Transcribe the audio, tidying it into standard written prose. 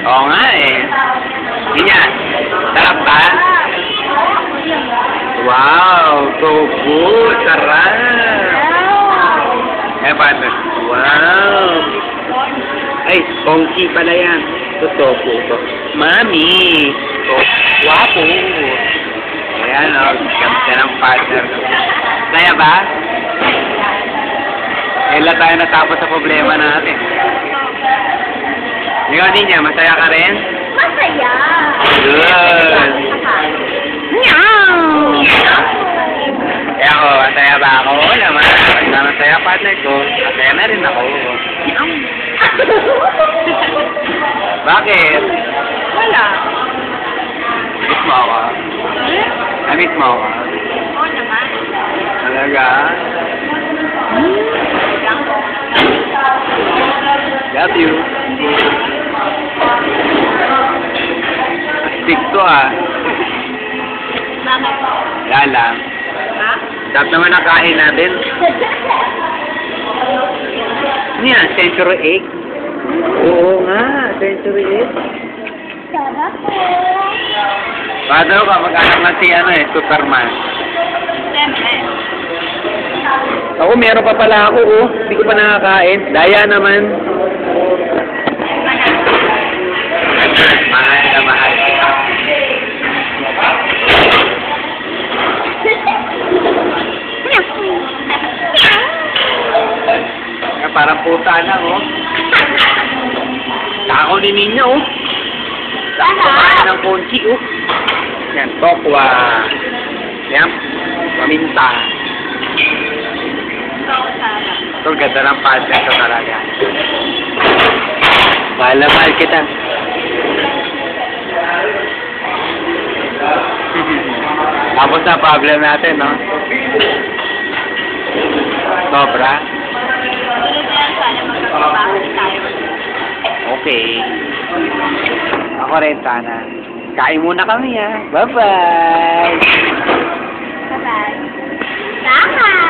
Oo nga eh. Ganyan. Sarap ba? Wow! Tofu! Sarap! Eh, paano? Wow! Ay, kongki pala yan. Ito, tofu to. Mami! Wapo! Ayan o, ganda ng partner. Kaya ba? Kailan tayo natapos sa problema natin? Ikaw din niya, masaya ka rin? Masaya. Good! Meow! Kaya ako, masaya ba ako? Oo naman. Basta masaya partner ko, masaya na rin ako. Bakit? Wala. Miss mo ako? Na-miss mo ako? Oo naman. Talaga? Love you. Stick to ah. Bakit? Wala lang. Ha? Dapat naman nakain natin. Ano yan? Century egg? Oo nga, century egg. Sarap po. Paano ka mag-anak na si Superman? Siyempre. Ako, meron pa pala ako, oh. Hindi ko pa nakakain. Daya naman. Mahal na mahal. Parang puta lang, oh. Tako ni Ninyo, oh. Kumain ng konchi, oh. Yan, tokwa. Yan, paminta. Ito, ganda ng partner ko talaga. Mahal na mahal kita. Tapos na problem natin, no? Sobra? Tulad yan, sana magkakabahan tayo. Okay. Ako rin sana. Kain muna kami, ha? Bye-bye! Bye-bye. Bye!